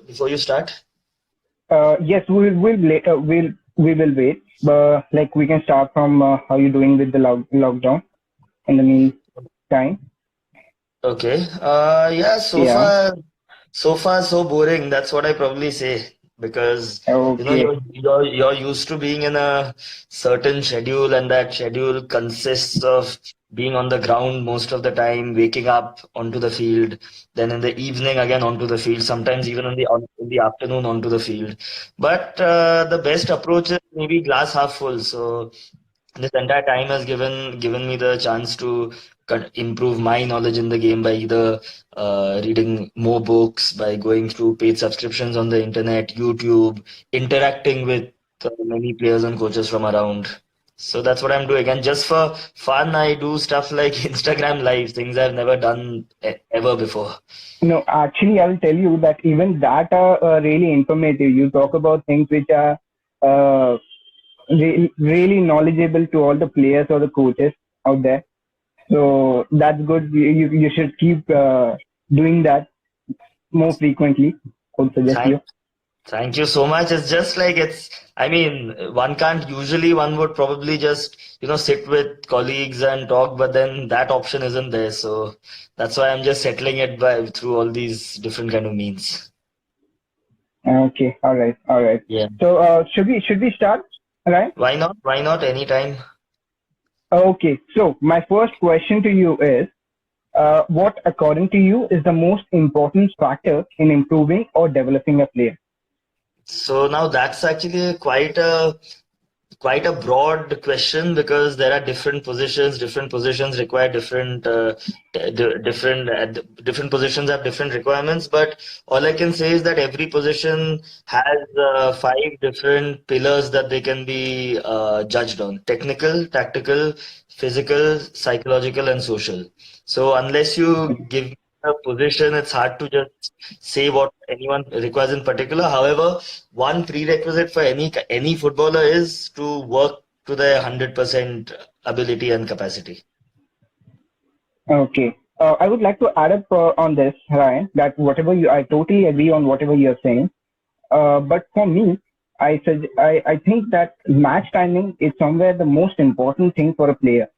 before you start? Yes, we will wait. Like we can start from how you doing with the lockdown in the meantime. Okay. Yeah, Yeah. so far so boring. That's what I probably say because Okay. you're used to being in a certain schedule, and that schedule consists of being on the ground most of the time, waking up onto the field, then in the evening again onto the field, sometimes even in the afternoon onto the field. But the best approach is maybe glass half full. So this entire time has given me the chance to improve my knowledge in the game by either reading more books, by going through paid subscriptions on the internet, YouTube, interacting with many players and coaches from around. So that's what I'm doing. And just for fun, I do stuff like Instagram Live, things I've never done ever before. No, actually, I will tell you that even that are really informative. You talk about things which are uh, really knowledgeable to all the players or the coaches out there. So that's good. You should keep doing that more frequently. I would suggest Thank you. Thank you so much. It's just like I mean, one would probably just, sit with colleagues and talk, but then that option isn't there. So that's why I'm just settling it through all these different kind of means. Okay. All right. All right. Yeah. So should we start? Right. Why not? Why not? Anytime. Okay. So my first question to you is, what according to you is the most important factor in improving or developing a player? So now that's actually quite a broad question because there are different positions. Different positions require different positions have different requirements. But all I can say is that every position has five different pillars that they can be judged on: technical, tactical, physical, psychological, and social. So unless you give me a position, it's hard to just say what anyone requires in particular. However, one prerequisite for any footballer is to work to their 100% ability and capacity. Okay. I would like to add up on this, Ryan, that I totally agree on whatever you're saying. But for me, I think that match timing is somewhere the most important thing for a player.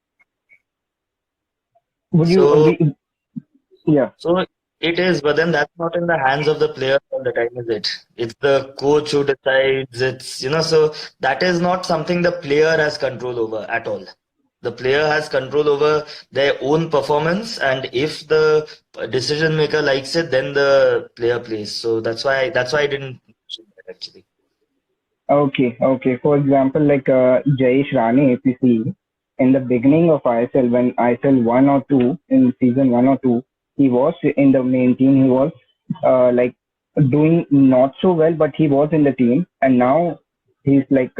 Would you So, agree? Yeah. so it is, but then that's not in the hands of the player all the time, is it? It's the coach who decides. So that is not something the player has control over at all. The player has control over their own performance, and if the decision maker likes it, then the player plays. So that's why I didn't mention that actually. Okay. Okay. For example, like Jayesh Rane, if you see in the beginning of ISL, when ISL 1 or 2 in season 1 or 2, he was in the main team. He was like doing not so well, but he was in the team, and now he's like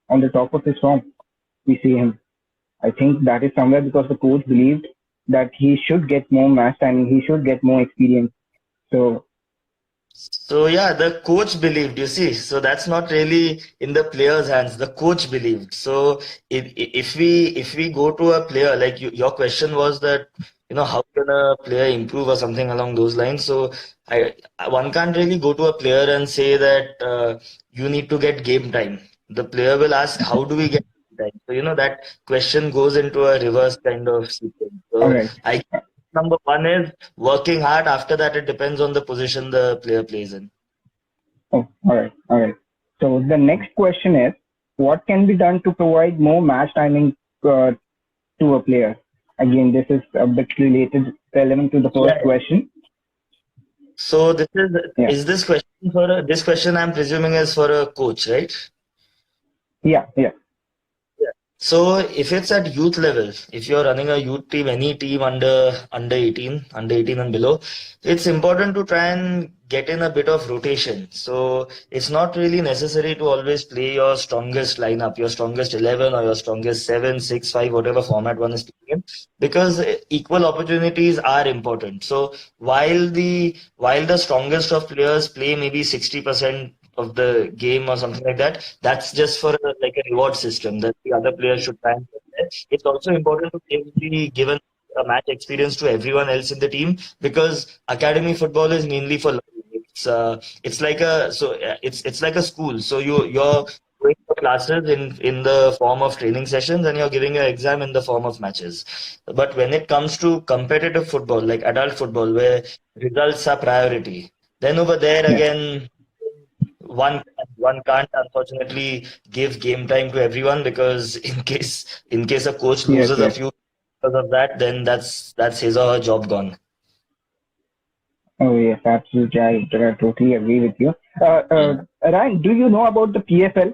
on the top of his form. We see him. I think that is somewhere because the coach believed that he should get more match time, he should get more experience. So, So yeah, the coach believed, you see. So that's not really in the player's hands. The coach believed. So if we go to a player, like your question was that, how can a player improve or something along those lines. So one can't really go to a player and say that you need to get game time. The player will ask, how do we get game time? So that question goes into a reverse kind of sequence. all So right. I number one is working hard. After that, it depends on the position the player plays in. Oh, all right. All right. So the next question is, what can be done to provide more match timing to a player? Again, this is a bit relevant to the first Yeah. question. So Yeah. is this question I'm presuming is for a coach, right? Yeah. Yeah. Yeah. So if it's at youth level, if you're running a youth team, any team under 18 and below, it's important to try and get in a bit of rotation. So it's not really necessary to always play your strongest lineup, your strongest 11 or your strongest 7, 6, 5, whatever format one is playing in, because equal opportunities are important. So while the strongest of players play maybe 60% of the game or something like that, that's just for like a reward system that the other players should try and get there. It's also important to given a match experience to everyone else in the team because academy football is mainly for learning. It's like a it's like a school. So you're going for classes in the form of training sessions, and you're giving an exam in the form of matches. But when it comes to competitive football, like adult football, where results are priority, then over there Yeah. again, one can't unfortunately give game time to everyone, because in case a coach Yes. loses a Yes. few because of that, then that's his or her job gone. Oh yes, absolutely. I totally agree with you. Yeah. Ryan, do you know about the PFL?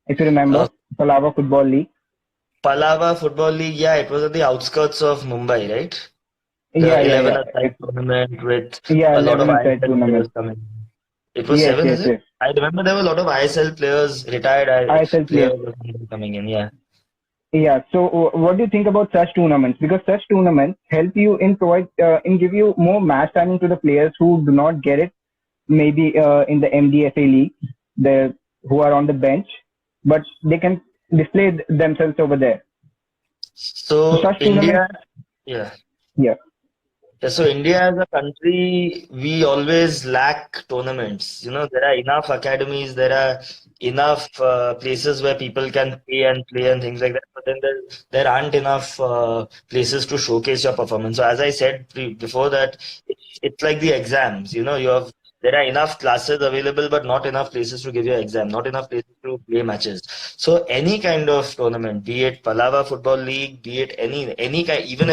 If you Uh, remember, Palava Football League. Palava Football League, yeah, it was at the outskirts of Mumbai, right? Yeah, The yeah, 11 yeah. aside tournament with Yeah, a lot of 11 aside ISL tournament. players coming. It was Yes, seven, yes, is it? yes. I remember there were a lot of ISL players, retired ISL players. players coming in, yeah. Yeah. So, what do you think about such tournaments? Because such tournaments help you in provide in give you more match timing to the players who do not get it. Maybe in the MDFA league, the who are on the bench, but they can display themselves over there. So So such tournaments. India, yeah. Yeah. Yeah, so India as a country, we always lack tournaments. There are enough academies, there are enough places where people can pay and play and things like that. But then there aren't enough places to showcase your performance. So as I said before that, it's like the exams. There are enough classes available, but not enough places to give you an exam, not enough places to play matches. So any kind of tournament, be it Palava Football League, be it any kind, even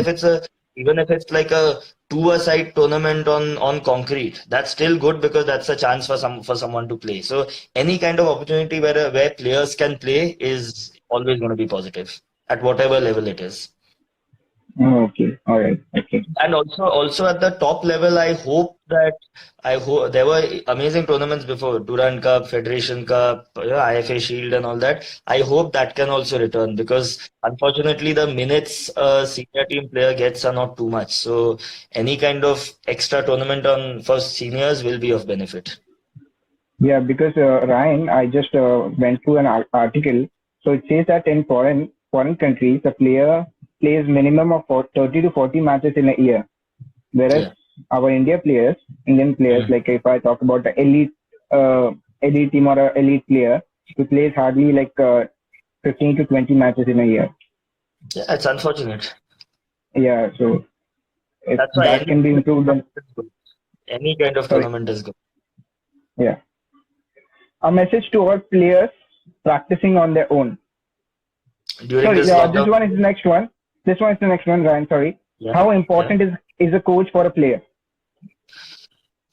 if it's like a two-a-side tournament on concrete, that's still good, because that's a chance for someone to play. So any kind of opportunity where players can play is always going to be positive at whatever level it is. Okay. All right. Okay. And also at the top level, I hope there were amazing tournaments before, Durand Cup, Federation Cup, IFA Shield and all that. I hope that can also return, because unfortunately the minutes a senior team player gets are not too much. So any kind of extra tournament on for seniors will be of benefit. Yeah, because Ryan, I just went through an article. So it says that in foreign countries, a player plays minimum of 30 to 40 matches in a year, whereas Yeah. our Indian players, Mhm. like if I talk about the elite team or a elite player, he plays hardly like 15 to 20 matches in a year. Yeah, it's unfortunate. Yeah, so if That's why that any can be kind of improved, then tournament is good. Any kind of sorry. tournament is good. Yeah, a message to all players practicing on their own. During Sorry, this this lockdown one is the period. next one. This one is the next one, Ryan. Sorry. Yeah. How Yeah. important is a coach for a player?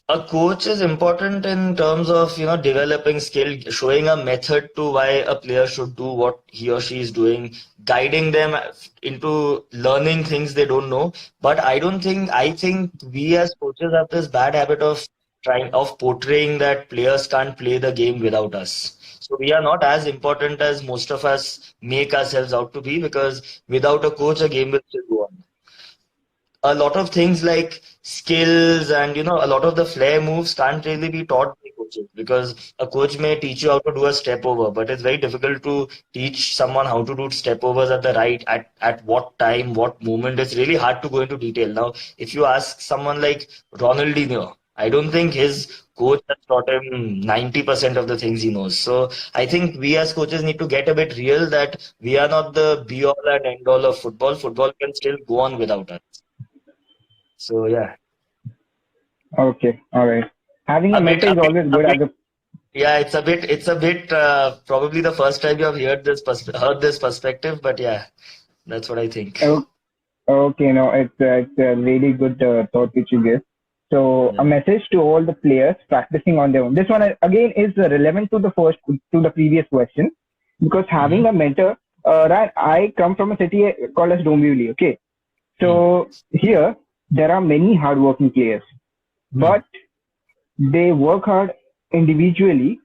A coach is important in terms of, developing skill, showing a method to why a player should do what he or she is doing, guiding them into learning things they don't know. But I think we as coaches have this bad habit of portraying that players can't play the game without us. So we are not as important as most of us make ourselves out to be, because without a coach, a game will still go on. A lot of things like skills and a lot of the flair moves can't really be taught by coaches, because a coach may teach you how to do a step over, but it's very difficult to teach someone how to do step overs at the right at what time, what moment. It's really hard to go into detail. Now if you ask someone like Ronaldinho, I don't think his coach has taught him 90% of the things he knows. So I think we as coaches need to get a bit real, that we are not the be all and end all of football. Football can still go on without us. So yeah, Okay, all right. Having a a bit, mentor a is bit, always a good bit. as a Yeah, it's a bit. Probably the first time you have heard this perspective, but yeah, that's what I think. o- okay. No, it's a really good thought which you give. So a Yeah. message to all the players practicing on their own. This one again is relevant to the previous question, because Mm-hmm. having a mentor. Ryan, I come from a city called as Dombivli. Okay, Mm-hmm. so here there are many hardworking players, but they work hard individually,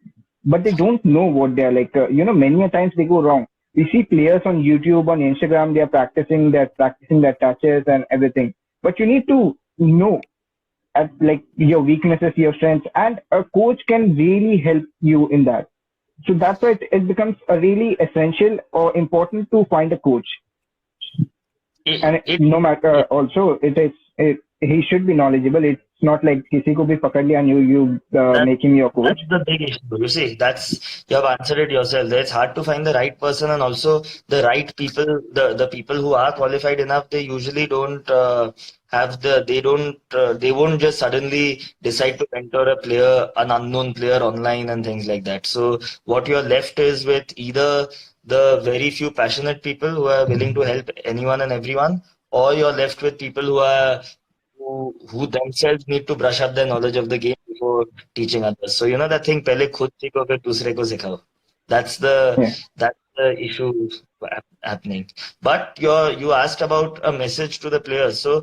but they don't know what they are like. Many a times they go wrong. We see players on YouTube, on Instagram, they're practicing their touches and everything. But you need to know at like your weaknesses, your strengths, and a coach can really help you in that. So that's why it becomes a really essential or important to find a coach. It, And it, no matter yeah. also he should be knowledgeable. It's not like किसी को भी पकड़ लिया and you That make him your that's coach. the big issue. You see, that's you have answered it yourself. It's hard to find the right person and also the right people. The people who are qualified enough, they usually don't have they don't they won't just suddenly decide to mentor a player, an unknown player online and things like that. So what you're left is with either the very few passionate people who are willing to help anyone and everyone, or you're left with people who themselves need to brush up their knowledge of the game before teaching others. So you know that thing, पहले खुद सीखो फिर दूसरे को सिखाओ. That's the Yeah, that's the issue happening. But you asked about a message to the players. So yeah,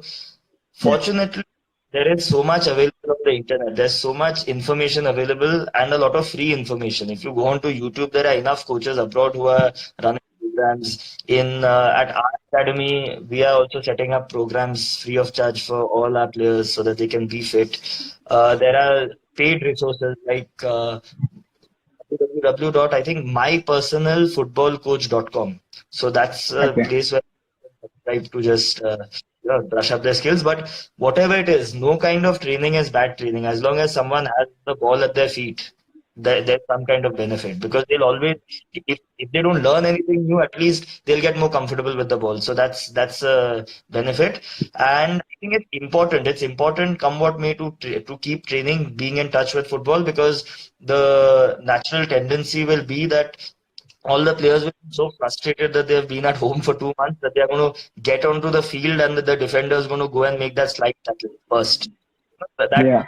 fortunately, there is so much available on the internet. There's so much information available and a lot of free information. If you go onto YouTube, there are enough coaches abroad who are running programs. In at our academy, we are also setting up programs free of charge for all our players so that they can be fit. There are paid resources like www. I think mypersonalfootballcoach.com. So that's a okay, place where subscribe to just brush up their skills. But whatever it is, no kind of training is bad training. As long as someone has the ball at their feet, there's some kind of benefit because they'll always, if they don't learn anything new, at least they'll get more comfortable with the ball. So that's a benefit. And I think it's important. It's important, come what may, to keep training, being in touch with football because the natural tendency will be that all the players will be so frustrated that they have been at home for 2 months that they are going to get onto the field and the defender is going to go and make that slide tackle first. That yeah,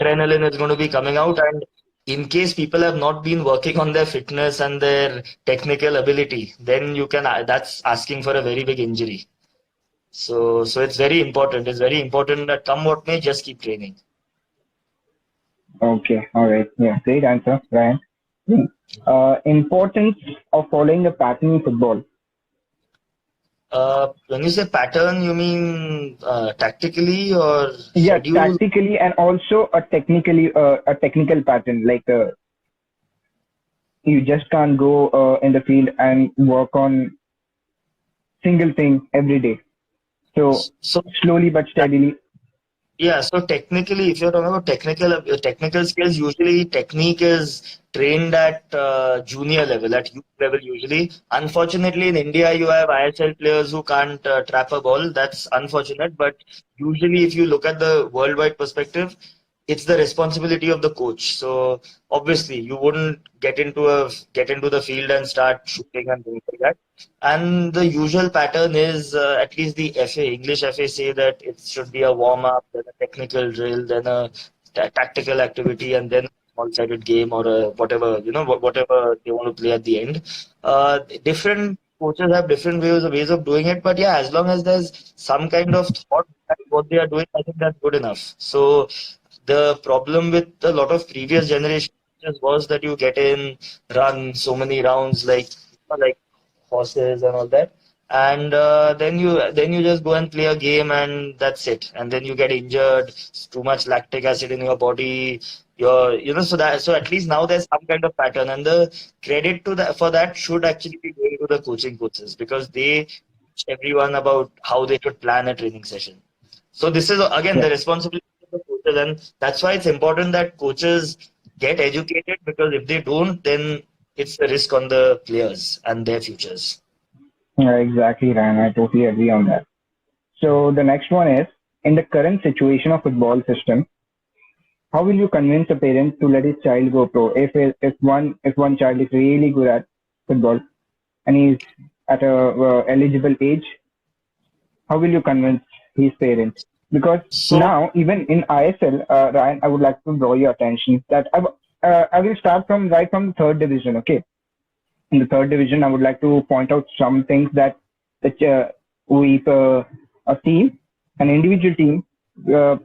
adrenaline is going to be coming out, and in case people have not been working on their fitness and their technical ability, then you can that's asking for a very big injury. So it's very important. It's very important that come what may, just keep training. okay, all right, yeah, great answer, Ryan. Hmm. Importance of following a pattern in football. When you say pattern, you mean tactically or Yeah, schedule? tactically and also a technical pattern. Like you just can't go in the field and work on single thing every day. So So slowly but steadily. yeah, so technically, if you're talking about technical skills, usually technique is trained at junior level, at youth level usually. Unfortunately, in India, you have ISL players who can't trap a ball. That's unfortunate, but usually, if you look at the worldwide perspective, it's the responsibility of the coach. So obviously, you wouldn't get into the field and start shooting and things like that. And the usual pattern is at least the FA, English FA say that it should be a warm up, then a technical drill, then a tactical activity, and then a small-sided game or a whatever, whatever they want to play at the end. Different coaches have different ways of doing it, but yeah, as long as there's some kind of thought behind what they are doing, I think that's good enough. So the problem with a lot of previous generation was that you get in, run so many rounds like horses and all that, and then you just go and play a game and that's it, and then you get injured, too much lactic acid in your body. So at least now there's some kind of pattern, and the credit to that for that should actually be going to the coaching coaches because they teach everyone about how they should plan a training session. So this is again Yeah, the responsibility of the coaches, and that's why it's important that coaches get educated because if they don't, then it's the risk on the players and their futures. yeah, exactly, Ryan. I totally agree on that. So the next one is in the current situation of football system, how will you convince a parent to let his child go pro if one child is really good at football and he's at a eligible age? How will you convince his parents? Because So now, even in ISL, Ryan, I would like to draw your attention that I will start from right from the third division. Okay, in the third division, I would like to point out some things that we a team, an individual team,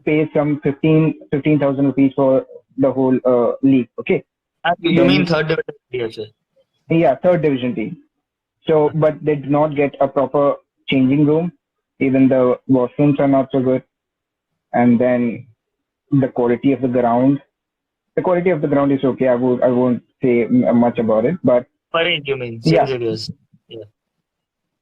pays some 15,000 rupees for the whole league. Okay, you mean then third division PFA? yeah, third division team. So, but they do not get a proper changing room. Even the washrooms are not so good. And then the quality of the ground. The quality of the ground is okay. I won't say much about it, but Parade, you mean St. yeah, Xavier's? Yeah.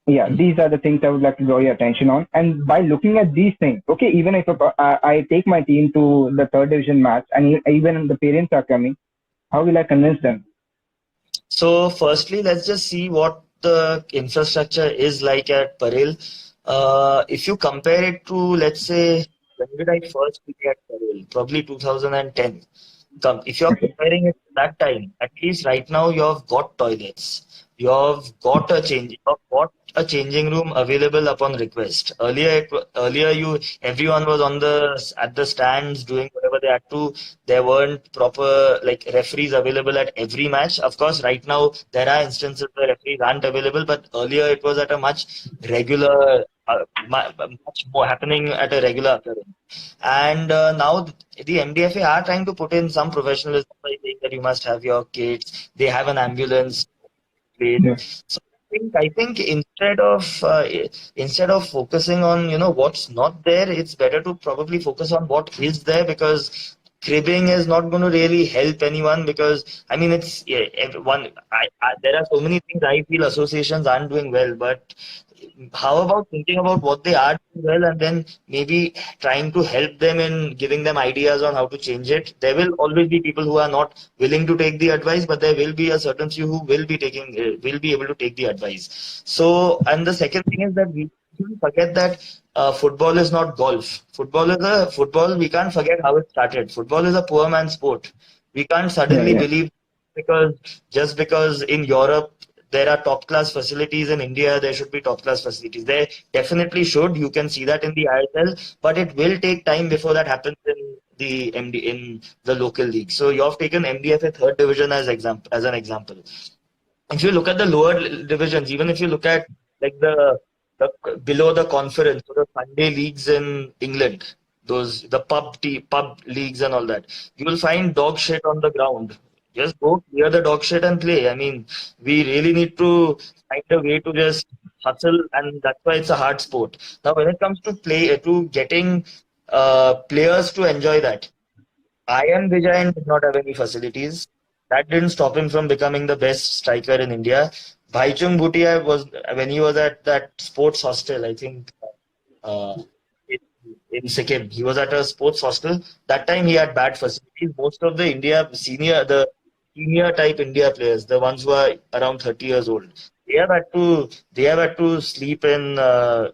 Yeah, these are the things I would like to draw your attention on. And by looking at these things, okay, even if I take my team to the third division match and even the parents are coming, how will I convince them? So, firstly, let's just see what the infrastructure is like at Parel. If you compare it to, let's say, when did I first play at Parel? Probably 2010. If you're Okay. comparing it to that time, at least right now you've got toilets. You've got a changing room available upon request. Earlier everyone was at the stands doing whatever they had to. There weren't proper like referees available at every match. Of course, right now there are instances where referees aren't available, but earlier it was at a much more happening at a regular occurrence. And now the MDFA are trying to put in some professionalism by saying that you must have your kids. They have an ambulance place. Yeah. So I think instead of focusing on what's not there, it's better to probably focus on what is there, because cribbing is not going to really help anyone, because I mean it's yeah, everyone. There are so many things I feel associations aren't doing well, but how about thinking about what they are doing well and then maybe trying to help them in giving them ideas on how to change it? There will always be people who are not willing to take the advice, but there will be a certain few who will be able to take the advice. So, and the second thing is that we shouldn't forget that football is not golf. Football. We can't forget how it started. Football is a poor man's sport. We can't Yeah. suddenly Yeah. believe because just because in Europe there are top class facilities, in India there should be top class facilities. There definitely should. You can see that in the ISL, but it will take time before that happens in the in the local league. So you've taken MDFA third division as an example. If you look at the lower divisions, even if you look at like the below the conference or the Sunday leagues in England, those the pub leagues and all that, you will find dog shit on the ground. Just go clear the dog shit and play. I mean, we really need to find a way to just hustle, and that's why it's a hard sport. Now, when it comes to getting players to enjoy that, IM Vijayan did not have any facilities. That didn't stop him from becoming the best striker in India. Bhaichung Bhutia was when he was at that sports hostel, I think uh, in, in Sikkim. He was at a sports hostel. That time he had bad facilities. Most of the senior type India players, the ones who are around 30 years old, they have had to sleep in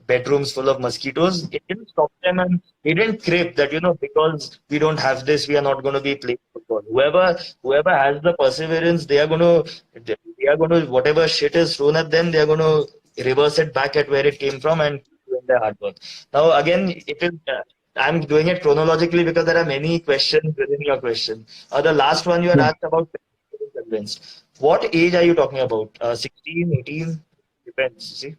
bedrooms full of mosquitoes. It didn't stop them, and they didn't crib that because we don't have this, we are not going to be playing football. Whoever has the perseverance, they are going to whatever shit is thrown at them, they are going to reverse it back at where it came from and doing their hard work. Now, again, it is. I'm doing it chronologically because there are many questions within your question. The last one you had Yeah. asked about convinced. What age are you talking about? 16, 18? Depends. See?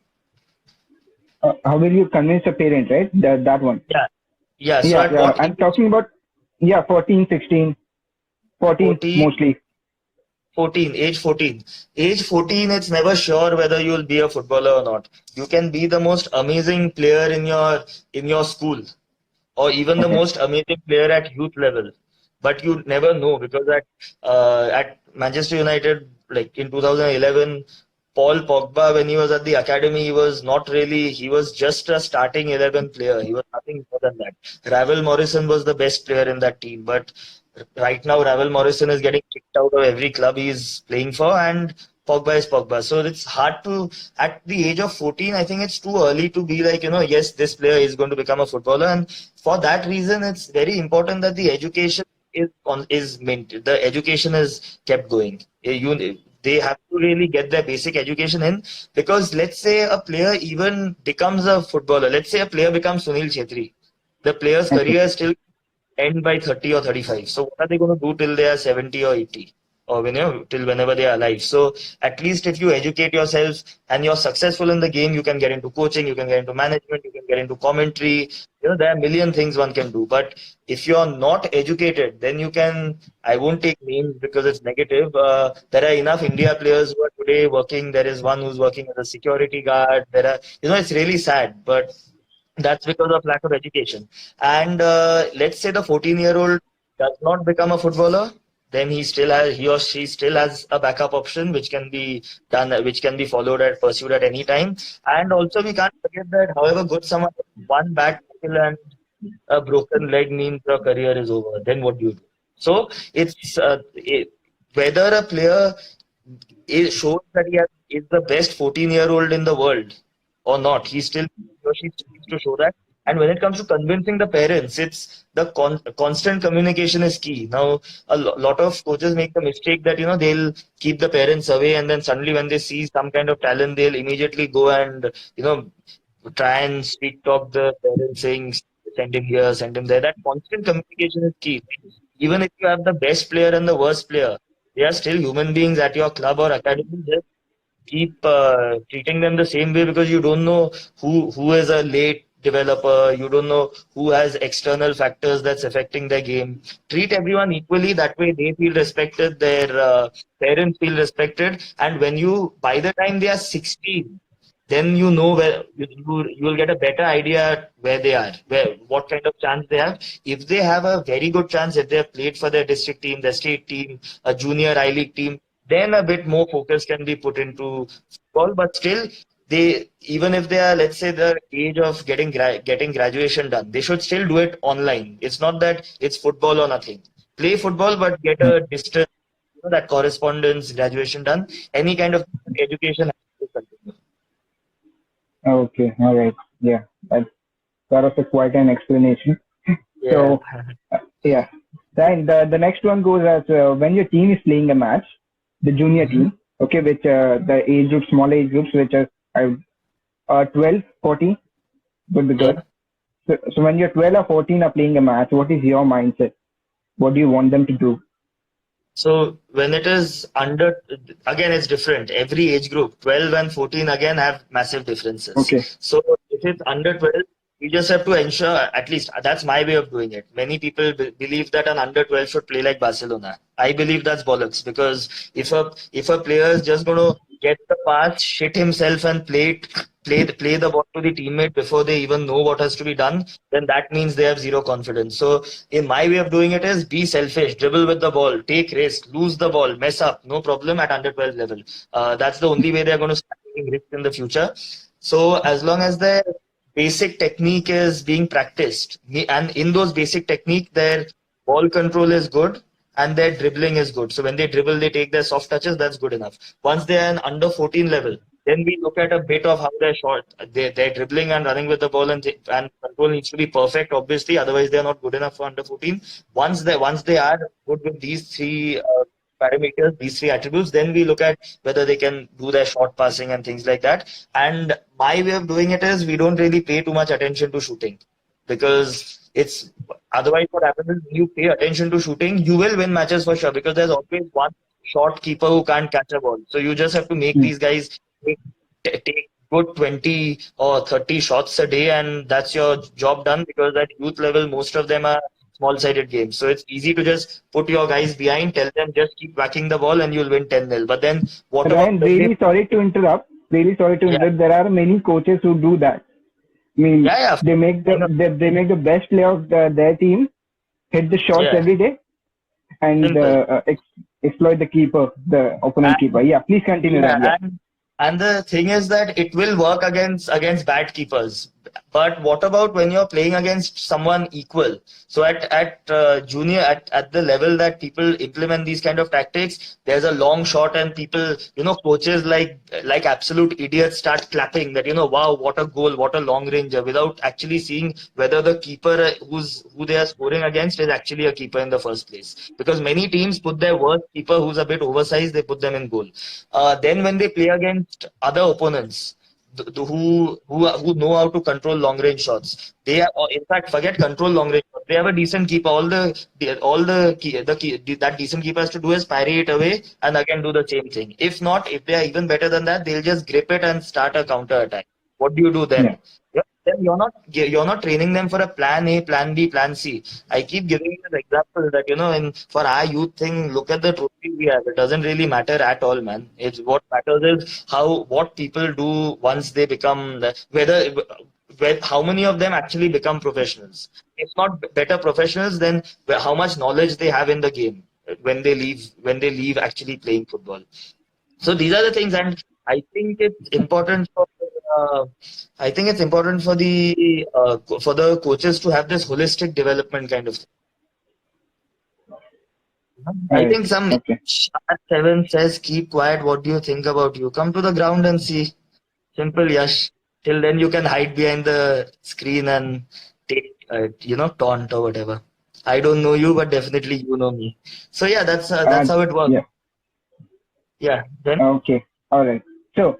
How will you convince a parent, right? That one. Yeah. Yeah. So Yeah. at Yeah. what I'm age? talking about, yeah, 14, 16, 14 14, mostly. 14. Age 14, it's never sure whether you'll be a footballer or not. You can be the most amazing player in your school, or even the Okay. most amazing player at youth level. But you never know, because at Manchester United, like in 2011, Paul Pogba, when he was at the academy, he was just a starting 11 player. He was nothing more than that. Ravel Morrison was the best player in that team. But right now, Ravel Morrison is getting kicked out of every club he's playing for, and Pogba is Pogba. So it's hard to, at the age of 14, I think it's too early to be like, yes, this player is going to become a footballer. And for that reason, it's very important that the education the education is kept going. They have to really get their basic education in, because let's say a player even becomes a footballer. Let's say a player becomes Sunil Chetri. The player's Okay. career still end by 30 or 35. So what are they going to do till they are 70 or 80? Or till whenever they are alive. So at least if you educate yourself and you're successful in the game, you can get into coaching, you can get into management, you can get into commentary. There are a million things one can do. But if you're not educated, then I won't take names because it's negative. There are enough India players who are today working. There is one who's working as a security guard. It's really sad, but that's because of lack of education. And let's say the 14-year-old does not become a footballer. then he or she still has a backup option which can be done, which can be followed and pursued at any time. And also we can't forget that however good someone is, one bad tackle and a broken leg means your career is over. Then what do you do? So it's whether a player shows that is the best 14-year-old in the world or not. He or she still needs to show that. And when it comes to convincing the parents, it's the constant communication is key. Now, a lot of coaches make the mistake that they'll keep the parents away, and then suddenly when they see some kind of talent, they'll immediately go and try and speak talk the parents, saying send him here, send him there. That constant communication is key. Even if you have the best player and the worst player, they are still human beings at your club or academy. Just keep treating them the same way, because you don't know who is a late developer. You don't know who has external factors that's affecting their game. Treat everyone equally. That way, they feel respected. Their parents feel respected. And when by the time they are 16, then you know where you will get a better idea where they are, what kind of chance they have. If they have a very good chance, if they have played for their district team, their state team, a junior I League team, then a bit more focus can be put into football. But still, they, even if they are, let's say, the age of getting graduation done, they should still do it online. It's not that it's football or nothing. Play football, but get a distance, that correspondence graduation done. Any kind of education has to continue. Okay, all right. Yeah, that was quite an explanation. Yeah. So, yeah. Then the next one goes as when your team is playing a match, the junior Mhm. team, okay, which the age groups, small age groups, which are 12, 14, would be good. Yeah. So when you're 12 or 14 are playing a match, what is your mindset? What do you want them to do? So when it is under, again, it's different. Every age group, 12 and 14, again, have massive differences. Okay. So if it's under 12, you just have to ensure, at least that's my way of doing it. Many people believe that an under 12 should play like Barcelona. I believe that's bollocks, because if a player is just going to get the pass, shit himself, and play the ball to the teammate before they even know what has to be done, then that means they have zero confidence. So in my way of doing it is be selfish, dribble with the ball, take risk, lose the ball, mess up, no problem at under 12 level. That's the only way they're going to start taking risks in the future. So as long as their basic technique is being practiced, and in those basic technique, their ball control is good and their dribbling is good. So when they dribble, they take their soft touches, that's good enough. Once they are in under 14 level, then we look at a bit of how they're short. They're dribbling and running with the ball, and control needs to be perfect, obviously. Otherwise, they're not good enough for under 14. Once they are good with these three parameters, these three attributes, then we look at whether they can do their short passing and things like that. And my way of doing it is we don't really pay too much attention to shooting, because it's otherwise what happens is you pay attention to shooting, you will win matches for sure, because there's always one short keeper who can't catch a ball. So you just have to make Hmm. these guys take good 20 or 30 shots a day, and that's your job done, because at youth level, most of them are small-sided games. So it's easy to just put your guys behind, tell them just keep whacking the ball and you'll win 10-0. But then what about Ryan, when they, really sorry to interrupt. Really sorry to yeah, interrupt. There are many coaches who do that. I mean, yeah, yeah, they make I know, they make the best player of their team hit the shots yeah, every day and simple. exploit the keeper, the opponent keeper. Yeah, please continue, Yeah, Ryan. Yeah, and the thing is that it will work against bad keepers. But what about when you're playing against someone equal? So at junior at the level that people implement these kind of tactics, there's a long shot and people, coaches like absolute idiots start clapping that, wow, what a goal, what a long ranger, without actually seeing whether the keeper who they are scoring against is actually a keeper in the first place. Because many teams put their worst keeper who's a bit oversized, they put them in goal. Then when they play against other opponents who know how to control long range shots, they are, or in fact, forget control long range shots. They have a decent keeper. That decent keeper has to do is parry it away and again do the same thing. If not, if they are even better than that, they'll just grip it and start a counter attack. What do you do yeah. then? Then you're not training them for a plan A, plan B, plan C. I keep giving this example that in for our youth thing, look at the trophy we have. It doesn't really matter at all, man. It's what matters is what people do once they become how many of them actually become professionals. If not better professionals, then how much knowledge they have in the game. when they leave actually playing football. So these are the things, and I think it's important for uh, I think it's important for the coaches to have this holistic development kind of thing. I Right. think some Okay. sharp seven says, "Keep quiet. What do you think about you? Come to the ground and see." Simple, Yash. Till then, you can hide behind the screen and take, taunt or whatever. I don't know you, but definitely you know me. So yeah, that's how it works. Yeah. Yeah. Then Okay. All right. So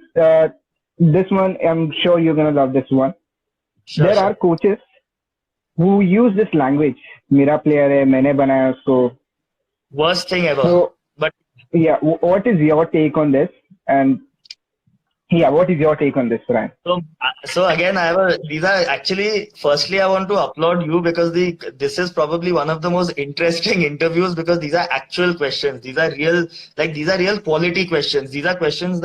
this one, I'm sure you're gonna love this one. sure, There sure. are coaches who use this language. मेरा player है, मैंने बनाया उसको. Worst thing ever. So But yeah, what is your take on this? And yeah, what is your take on this, Brian? so again, these are actually, firstly, I want to applaud you because this is probably one of the most interesting interviews because these are actual questions. These are real quality questions. These are questions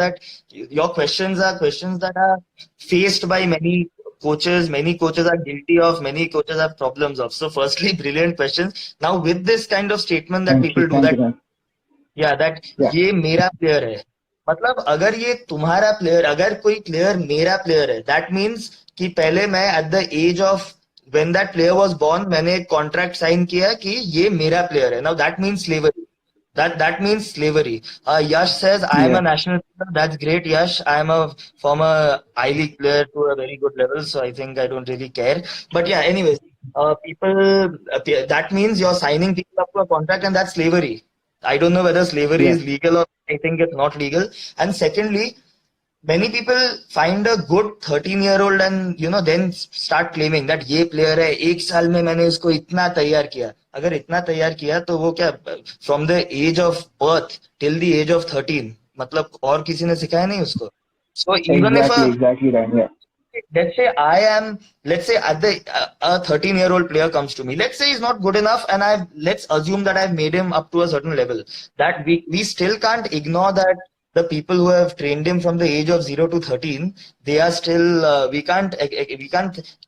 your questions that are faced by many coaches. Many coaches are guilty of, many coaches have problems of. So firstly, brilliant questions. Now with this kind of statement that Thank you. people do Thank that you, man. या that Yeah. ये मेरा player है मतलब अगर ये तुम्हारा player अगर कोई प्लेयर मेरा प्लेयर है दैट मीन्स कि पहले मैं at the age of when that player was born मैंने एक कॉन्ट्रैक्ट साइन किया कि ये मेरा प्लेयर है now that means slavery that means slavery. Yash says I am a Yeah. national player. That's great, Yash. I am a former I League player to a very good level, so I think I don't really care. But yeah, anyways, that means you're signing people up to a contract, and that's slavery. I don't know whether slavery Yeah. is legal or I think it's not legal. And secondly, many people find a good 13-year-old and then start claiming that ये player है एक साल में मैंने इसको इतना तैयार किया अगर इतना तैयार किया तो वो क्या from the age of birth till the age of 13 मतलब और किसी ने सिखाया नहीं उसको so even if Exactly. Exactly, Ryan. Yeah. let's say at the a 13-year-old player comes to me. Let's say he's not good enough, and let's assume that I've made him up to a certain level. That we still can't ignore that the people who have trained him from the age of 0 to 13, they are still we can't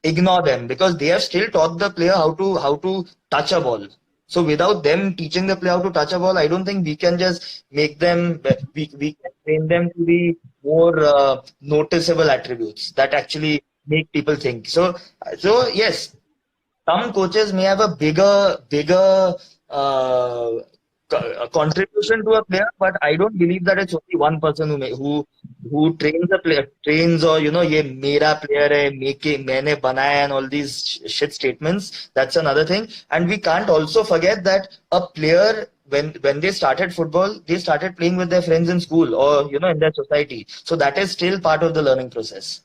ignore them because they have still taught the player how to touch a ball. So without them teaching the player how to touch a ball, I don't think we can just make them we can train them to be more noticeable attributes that actually make people think. So yes, some coaches may have a bigger uh, contribution to a player, but I don't believe that it's only one person who trains a player, trains or ये मेरा player है, मैंने बनाया and all these shit statements. That's another thing, and we can't also forget that a player when they started football, they started playing with their friends in school or in their society. So that is still part of the learning process.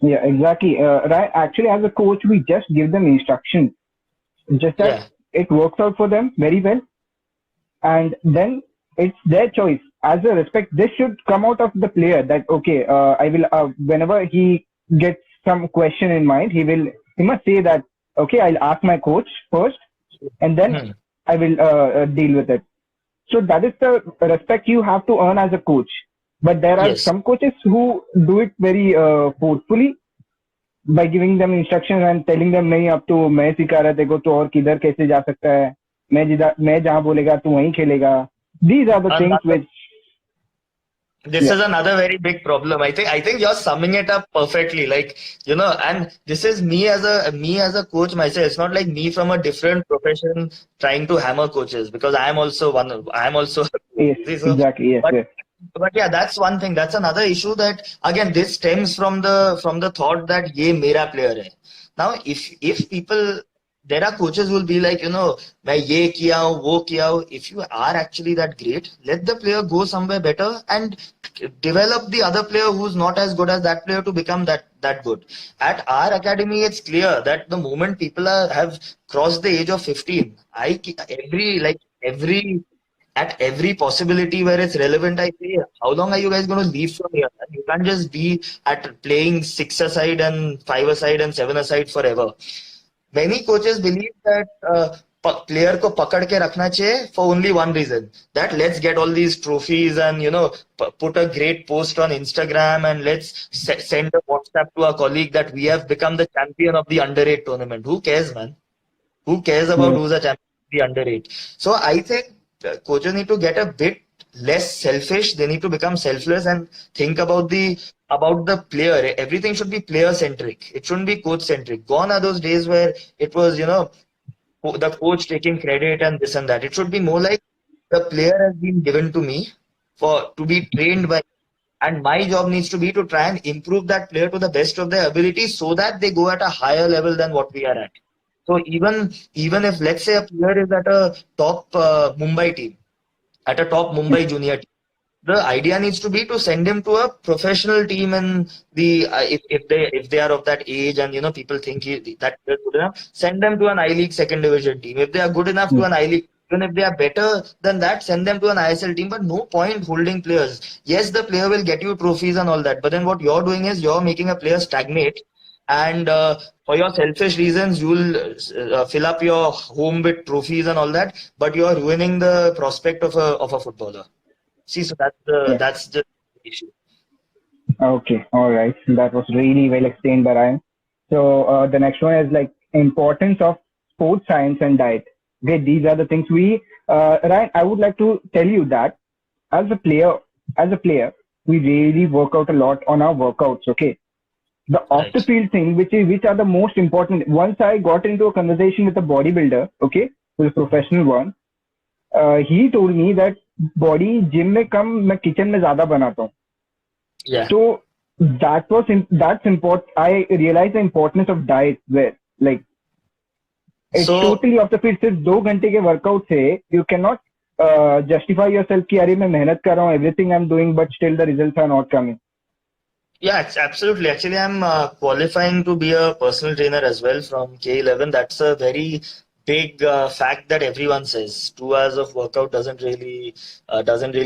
Yeah. Exactly. Right. Actually, as a coach, we just give them instructions. Just that Yeah. it works out for them very well, and then it's their choice. As a respect, this should come out of the player that okay, I will whenever he gets some question in mind, he must say that okay, I'll ask my coach first, and then Hmm. I will deal with it. So that is the respect you have to earn as a coach. But there are Yes. some coaches who do it very forcefully by giving them instructions and telling them नहीं अब तो मैं सिखा रहा तेरे को तो और किधर कैसे जा सकता है मैं जहाँ बोलेगा तू वहीं खेलेगा. These are the things Another which This yeah. is another very big problem. I think you're summing it up perfectly. Like, and this is me as a coach myself. It's not like me from a different profession trying to hammer coaches because I am also a coach. Yes, See, so exactly, yes, but yes. but yeah, that's one thing. That's another issue that again this stems from the thought that ये मेरा player है. Now if people there are coaches who will be like, मैं ये किया हूँ, वो किया हूँ. If you are actually that great, let the player go somewhere better and develop the other player who's not as good as that player to become that good. At our academy, it's clear that the moment people have crossed the age of 15, at every possibility where it's relevant, I say, how long are you guys going to leave from here? You can't just be at playing six-a-side and five-a-side and seven-a-side forever. Many coaches believe that player को पकड़ के रखना चाहिए for only one reason, that let's get all these trophies and put a great post on Instagram and let's send a WhatsApp to our colleague that we have become the champion of the under 8 tournament. Who cares, man? Who cares about Yes. who's a champion? the underrate. So I think coaches need to get a bit less selfish. They need to become selfless and think about the player. Everything should be player centric. It shouldn't be coach centric. Gone are those days where it was, the coach taking credit and this and that. It should be more like the player has been given to me for to be trained by, and my job needs to be to try and improve that player to the best of their ability so that they go at a higher level than what we are at. So even if let's say a player is at a top Mumbai team, at a top Mumbai junior team, the idea needs to be to send him to a professional team, and if they are of that age, and people think that they're good enough, send them to an I League second division team. If they are good enough to Mm. an I League, even if they are better than that, send them to an ISL team. But no point holding players. Yes, the player will get you trophies and all that, but then what you're doing is you're making a player stagnate, and for your selfish reasons, you'll fill up your home with trophies and all that, but you're ruining the prospect of a footballer. See, so Yeah. that's the issue. Okay. All right. That was really well explained by Ryan. So the next one is like importance of sports science and diet. Okay, these are the things Ryan, I would like to tell you that as a player, as a player, we really work out a lot on our workouts. Okay, the off the Right. field thing, which are the most important. Once I got into a conversation with a bodybuilder, okay, who's a professional one, he told me that body gym में कम मैं kitchen में ज़्यादा बनाता हूँ. Yeah. So that's important. I realized the importance of diet where like it's So totally off the field. सिर्फ 2 घंटे के workout से you cannot justify yourself कि अरे मैं मेहनत कर रहा हूँ, everything I'm doing, but still the results are not coming. yeah, it's absolutely. Actually, I'm qualifying to be a personal trainer as well from K11. That's a very big fact that everyone says. 2 hours of workout doesn't really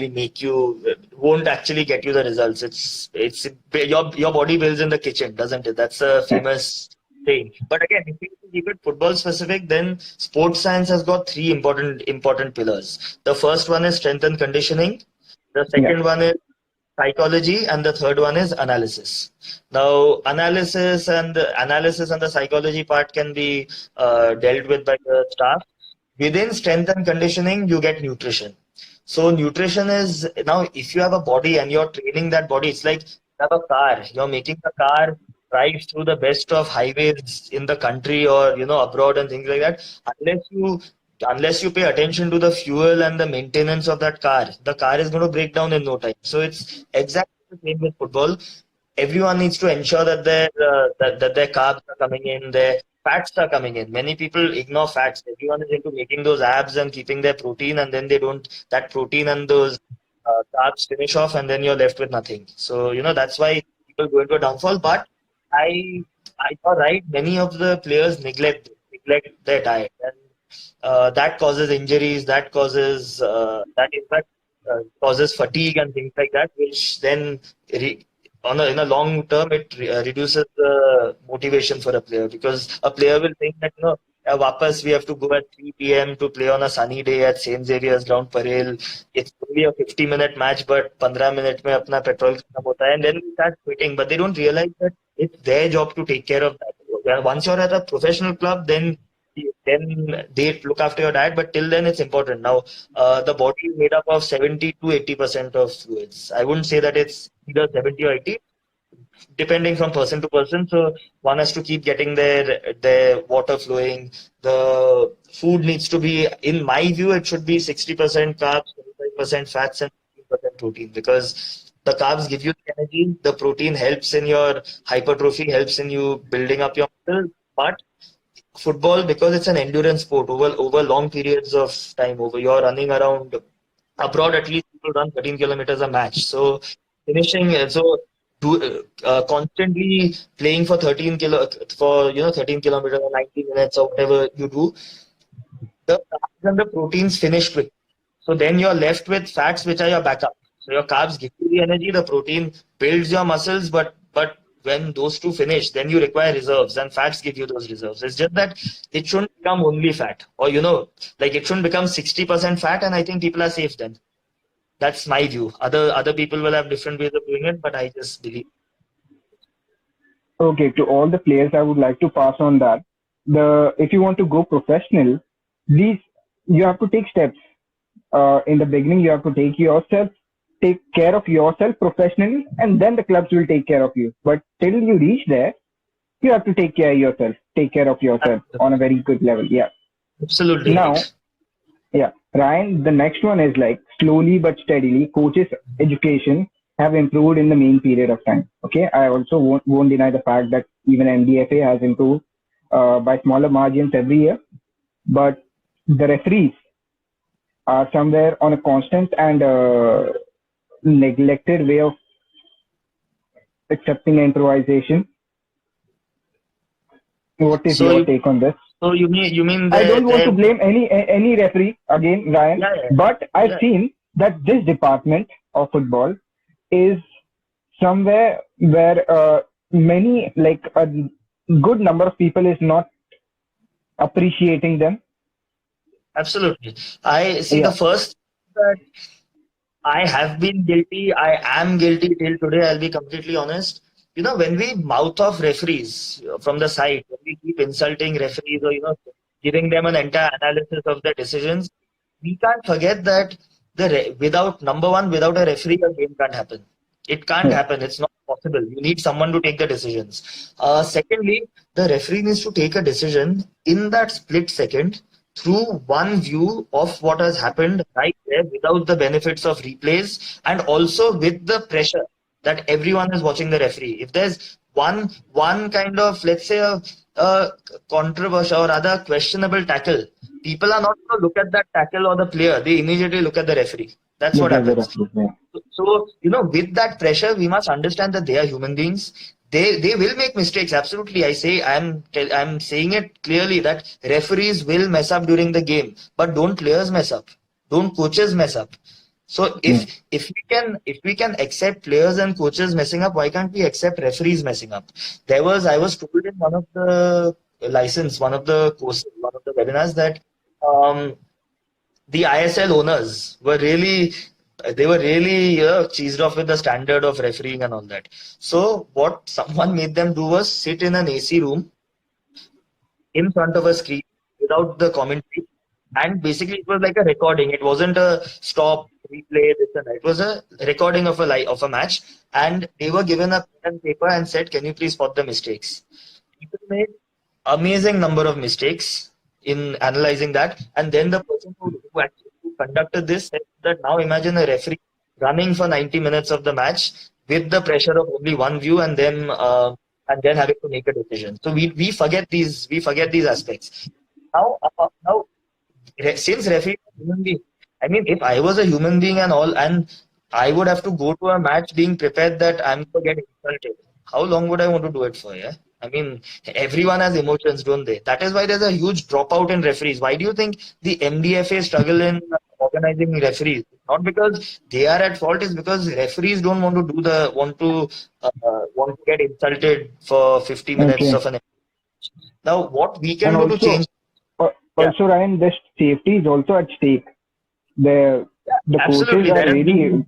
make you won't actually get you the results. It's your body builds in the kitchen, doesn't it? That's a Yeah, famous saying. But again, if you keep it football specific, then sports science has got three important pillars. The first one is strength and conditioning. The yeah, second one is psychology, and the third one is analysis. Now analysis and the psychology part can be dealt with by the staff. Within strength and conditioning, you get nutrition. So nutrition is, now if you have a body and you're training that body, it's like you have a car, you're making the car drive through the best of highways in the country or abroad and things like that. Unless you pay attention to the fuel and the maintenance of that car, the car is going to break down in no time. So it's exactly the same with football. Everyone needs to ensure that their carbs are coming in, their fats are coming in. Many people ignore fats. Everyone is into making those abs and keeping their protein, and then they don't, that protein and those carbs finish off, and then you're left with nothing. So that's why people go into a downfall. But I you're right. Many of the players neglect their diet, and that causes injuries. That in fact causes fatigue and things like that, which then re- in a long term it reduces the motivation for a player, because a player will think that वापस we have to go at 3 p.m. to play on a sunny day at St. Xavier's ground Parel. It's only a 50-minute match, but 15 minutes में अपना petrol खत्म होता है, and then we start quitting. But they don't realize that it's their job to take care of that. Once you're at a professional club, then they look after your diet, but till then it's important. Now, the body is made up of 70 to 80% of fluids. I wouldn't say that it's either 70 or 80, depending from person to person. So one has to keep getting their water flowing. The food needs to be, in my view, it should be 60% carbs, 25% fats, and 15% protein, because the carbs give you the energy. The protein helps in your hypertrophy, helps in you building up your muscle. But football, because it's an endurance sport, over long periods of time, over you're running around abroad, at least people run 13 kilometers a match. So finishing, constantly playing for 13 kilometers or 90 minutes or whatever you do, the carbs and the proteins finish quick. So then you're left with fats, which are your backup. So your carbs give you the energy, the protein builds your muscles, but when those two finish, then you require reserves, and fats give you those reserves. It's just that it shouldn't become only fat, or like it shouldn't become 60% fat, and I think people are safe then. That's my view. Other people will have different ways of doing it, but I just believe. Okay, to all the players, I would like to pass on that the if you want to go professional, these you have to take steps. In the beginning, you have to take care of yourself professionally, and then the clubs will take care of you. But till you reach there, you have to take care of yourself on a very good level. Yeah. Absolutely Now, right. yeah, Ryan, the next one is like slowly but steadily, coaches' education have improved in the main period of time. Okay, I also won't deny the fact that even NDFA has improved by smaller margins every year, but the referees are somewhere on a constant and neglected way of accepting improvisation. What is So your you take on this? you mean I don't want to there blame any referee again, Ryan, yeah, yeah, but I've yeah. seen that this department of football is somewhere where many like a good number of people is not appreciating them. Absolutely. I see the Yeah, first that I have been guilty. I am guilty till today. I'll be completely honest. When we mouth off referees from the side, when we keep insulting referees or, giving them an entire analysis of their decisions, we can't forget that without number one, without a referee, a game can't happen. It can't yeah, happen. It's not possible. You need someone to take the decisions. Secondly, the referee needs to take a decision in that split second through one view of what has happened right there without the benefits of replays and also with the pressure that everyone is watching the referee. If there's one kind of, let's say, a controversial or rather questionable tackle, people are not going to look at that tackle or the player. They immediately look at the referee. That's what look at the happens. referee. Yeah, So, with that pressure, we must understand that they are human beings. They will make mistakes. Absolutely, I'm saying it clearly that referees will mess up during the game, but don't players mess up? Don't coaches mess up? So yeah. if we can accept players and coaches messing up, why can't we accept referees messing up? I was told in one of the one of the courses, one of the webinars that um, the ISL owners were really cheesed off with the standard of refereeing and all that. So what someone made them do was sit in an AC room in front of a screen without the commentary, and basically it was like a recording. It wasn't a stop, replay, this and that. It was a recording of a match, and they were given a pen and paper and said, "Can you please spot the mistakes?" People made amazing number of mistakes in analyzing that. And then the person who actually conducted this said that now imagine a referee running for 90 minutes of the match with the pressure of only one view and then having to make a decision. So we forget these aspects. Now, since referee is a human being, I mean, if I was a human being and all, and I would have to go to a match being prepared that I'm going to get insulted, how long would I want to do it for? Yeah, I mean, everyone has emotions, don't they? That is why there's a huge dropout in referees. Why do you think the MDFA struggle in organizing referees? Not because they are at fault, it's because referees don't want to get insulted for 50 minutes Okay, of an. Now, what we and can do to change? Yeah, also Ryan, this safety is also at stake. The yeah, the coaches absolutely. are There have really been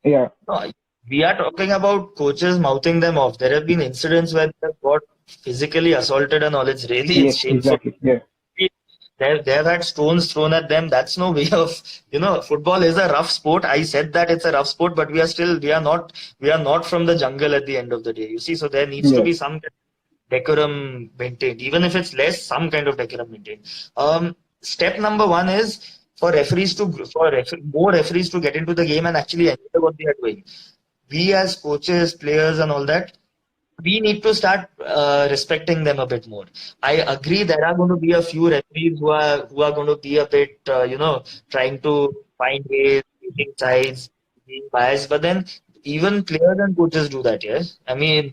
yeah, No, we are talking about coaches mouthing them off. There have been incidents where they've got physically assaulted and all. It's yes, shameful. exactly, yeah, They've had stones thrown at them. That's no way of, football is a rough sport. I said that it's a rough sport, but we are not from the jungle at the end of the day. You see, so there needs to yes, be some kind of decorum maintained, even if it's less, some kind of decorum maintained. Step number one is more referees to get into the game and actually enjoy what they are doing. We as coaches, players, and all that, we need to start respecting them a bit more. I agree there are going to be a few referees who are going to be a bit, trying to find ways, taking sides, being biased. But then even players and coaches do that. Yes, I mean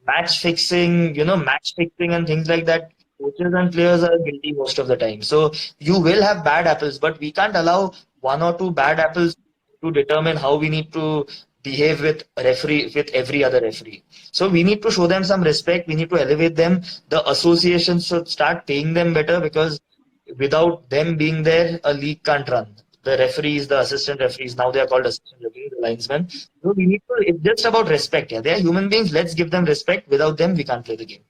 match fixing and things like that. Coaches and players are guilty most of the time. So you will have bad apples, but we can't allow one or two bad apples to determine how we need to behave with every other referee. So we need to show them some respect. We need to elevate them. The associations should start paying them better because without them being there, a league can't run. The referees, the assistant referees, now they are called assistant referees, the linesmen. So we need to, it's just about respect. Yeah, they are human beings. Let's give them respect. Without them, we can't play the game.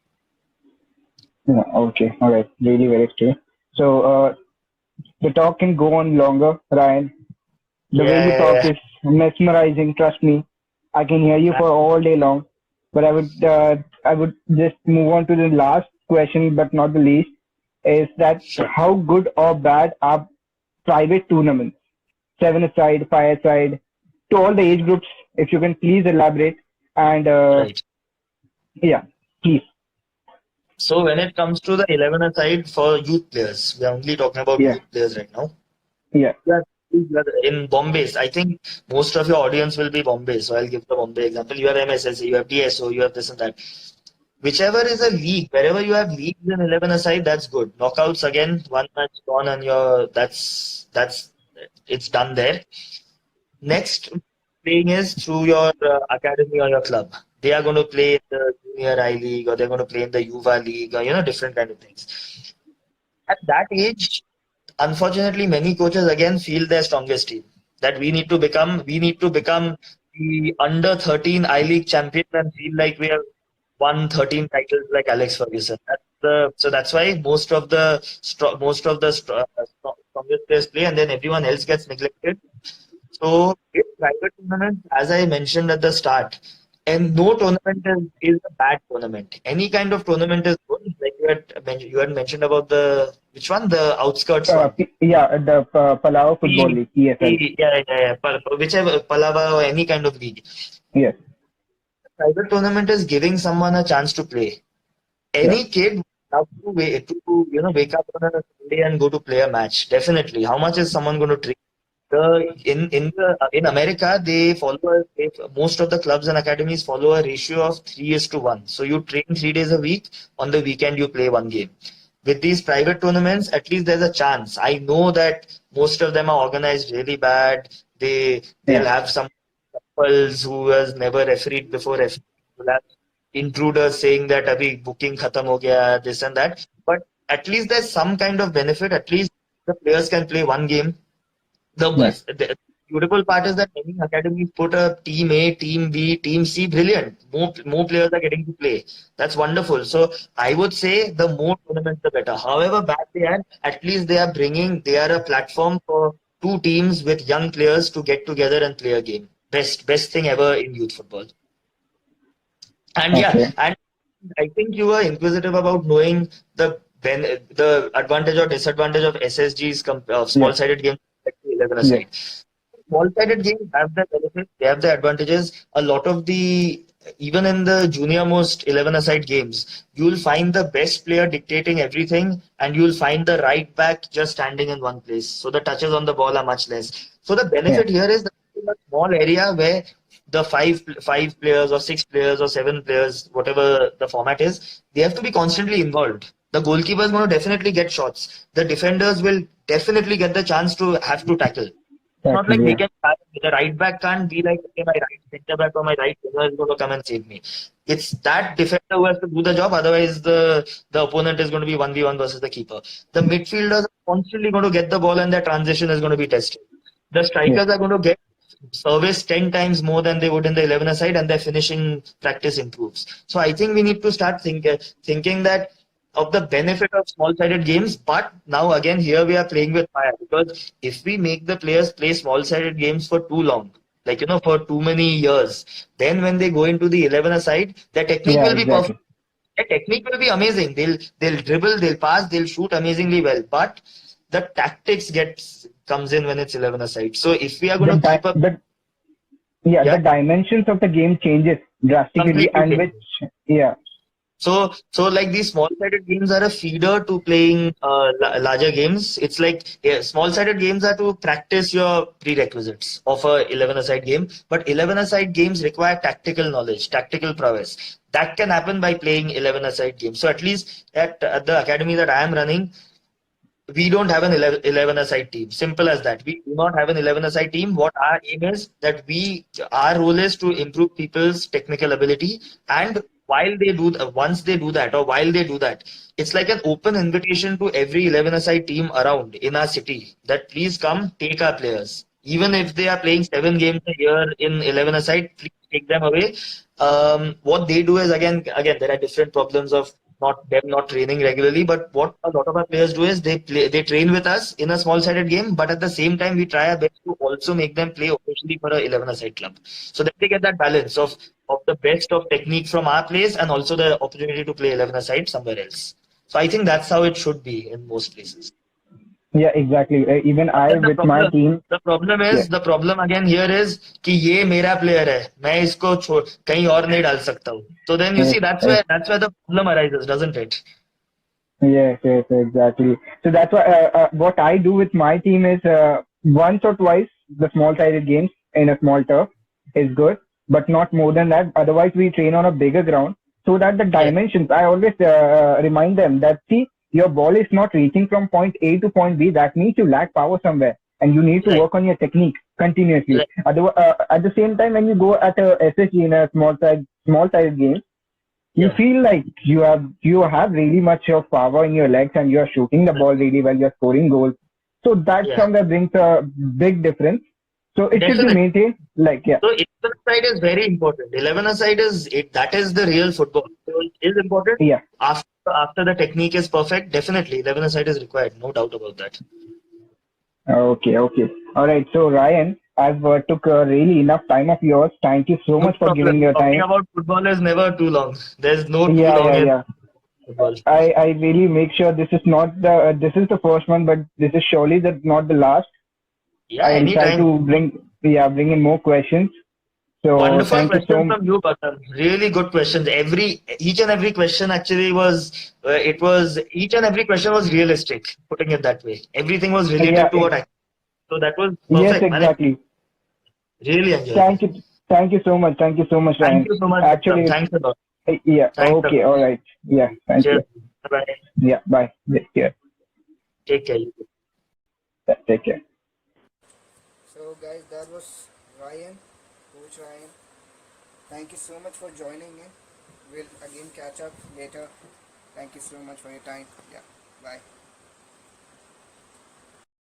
yeah. Okay, all right, really very true. So The talk can go on longer, Ryan. The way Yeah, you yeah, talk yeah. is mesmerizing. Trust me, I can hear you Uh, for all day long. But I would just move on to the last question, but not the least, is that Sure. how good or bad are private tournaments, seven-a-side, five-a-side, to all the age groups? If you can please elaborate. And Right. yeah, please. So when it comes to the 11 aside for youth players, we are only talking about Yeah, youth players right now. yeah, Yeah, in Bombay, I think most of your audience will be Bombay. So I'll give the Bombay example. You have MSSC, you have DSO, you have this and that. Whichever is a league, wherever you have leagues in 11 aside, that's good. Knockouts again, one match gone and that's it's done there. Next playing is through your academy or your club. They are going to play in the junior I league or they're going to play in the Yuva league or different kind of things. At that age, unfortunately, many coaches again feel their strongest team that we need to become the under 13 I League champion and feel like we have won 13 titles like Alex Ferguson. So that's why most of the strongest players play and then everyone else gets neglected. So with private tournaments, as I mentioned at the start, and no tournament is a bad tournament. Any kind of tournament is good. Like you had mentioned about the which one? The outskirts one. yeah, the Palau Football The, League, PSL. yeah. Whichever Palava or any kind of league. Yes, Private tournament is giving someone a chance to play. yeah, Any kid would love to wake up on a Sunday and go to play a match. Definitely. How much is someone going to train? In America, most of the clubs and academies follow a ratio of 3:1. So you train 3 days a week. On the weekend, you play one game. With these private tournaments, at least there's a chance. I know that most of them are organized really bad. They'll yeah. have some couples who has never refereed before. Will have intruders saying that abhi booking khatam ho gaya, this and that. But at least there's some kind of benefit. At least the players can play one game. Yeah. The beautiful part is that many academies put a team A, team B, team C. Brilliant. More players are getting to play. That's wonderful. So I would say the more tournaments, the better. However bad they are, at least they are a platform for two teams with young players to get together and play a game. Best thing ever in youth football. And yeah, Okay. and I think you were inquisitive about knowing the advantage or disadvantage of SSG's Yeah. small-sided games compared to 11 Yeah. aside. Small-sided games have their benefits, they have their advantages. A lot of even in the junior most 11 aside games, you'll find the best player dictating everything and you'll find the right back just standing in one place. So the touches on the ball are much less. So the Yeah. benefit here is that in a small area where the five players or six players or seven players, whatever the format is, they have to be constantly involved. The goalkeeper is going to definitely get shots. The defenders will definitely get the chance to have to tackle. It's not Exactly. like they Yeah. can the right back can't be like, okay, my right center back or my right winger is going to come and save me. It's that defender who has to do the job. Otherwise, the opponent is going to be 1v1 versus the keeper. The midfielders are constantly going to get the ball and their transition is going to be tested. The Yeah. strikers are going to get service 10 times more than they would in the 11 side and their finishing practice improves. So I think we need to start thinking that of the benefit of small-sided games, but now again here we are playing with fire because if we make the players play small-sided games for too long, like for too many years, then when they go into the 11 side, their technique Yeah. will be perfect. Exactly. Their technique will be amazing. They'll dribble, they'll pass, they'll shoot amazingly well, but the tactics gets comes in when it's 11 aside. So if we are going The to keep up, the yeah, the yeah, dimensions of the game changes drastically, completely and which changes. yeah, So like these small-sided games are a feeder to playing larger games. It's like small-sided games are to practice your prerequisites of a 11-a-side game, but 11-a-side games require tactical knowledge, tactical prowess. That can happen by playing 11-a-side games. So at least at the academy that I am running, we don't have an 11 aside team. Simple as that. We do not have an 11 aside team. What our aim is that our role is to improve people's technical ability. And once they do that, or while they do that, it's like an open invitation to every 11 aside team around in our city that please come take our players. Even if they are playing 7 games a year in 11 aside, please take them away. What they do is again, there are different problems of not them not training regularly. But what a lot of our players do is they train with us in a small-sided game, but at the same time we try our best to also make them play officially for a 11-a-side club. So that they get that balance of the best of technique from our place and also the opportunity to play 11-a-side somewhere else. So I think that's how it should be in most places. Yeah, exactly. Even But I then with my team. Yeah. the problem again here is कि ये मेरा player है मैं इसको छोड़ कहीं और नहीं डाल सकता हूँ. So then you Yes. see that's where the problem arises, doesn't it? Yes, yes, exactly. So that's why what I do with my team is once or twice the small-sided games in a small turf is good, but not more than that. Otherwise, we train on a bigger ground so that the Yeah, dimensions. I always remind them that see your ball is not reaching from point A to point B. That means you lack power somewhere, and you need to right, work on your technique continuously. right, Otherwise, at the same time, when you go at a SSG in a small-sided game, you yeah, feel like you have really much of power in your legs and you're shooting the right, ball really well, you're scoring goals. So that yeah, somewhere brings a big difference. So it should be definitely. maintained like yeah. So 11 side is very important. 11 side is it that is the real football. So it is important. Yeah. After the technique is perfect, definitely 11 side is required, no doubt about that. Okay, okay. All right. So Ryan, I've took really enough time of yours. Thank you so No much for problem. giving your Talking time. about football is never too long. There's no too Yeah, long yeah, in yeah. football. I really make sure this is the first one, but this is surely the not the last. Yeah, I'll try anytime. to bring in more questions. So Wonderful thank you questions so much. from you, Gautam. Really good questions. Each and every question actually was each and every question was realistic. Putting it that way, everything was Yeah, related to what I. So that was yes, perfect, man. exactly. Really enjoyed. Thank you. Thank you so much. Thank you so much, Thank Ryan. you so much, Gautam. Actually, Thanks a lot. yeah. Thanks a Okay. lot. All right. Yeah. Thank Cheers. you. Bye. Yeah. Bye. Take care. Take care. Yeah, take care. So, guys, that was Ryan, Coach Ryan. Thank you so much for joining in. We'll again catch up later. Thank you so much for your time. Yeah, bye.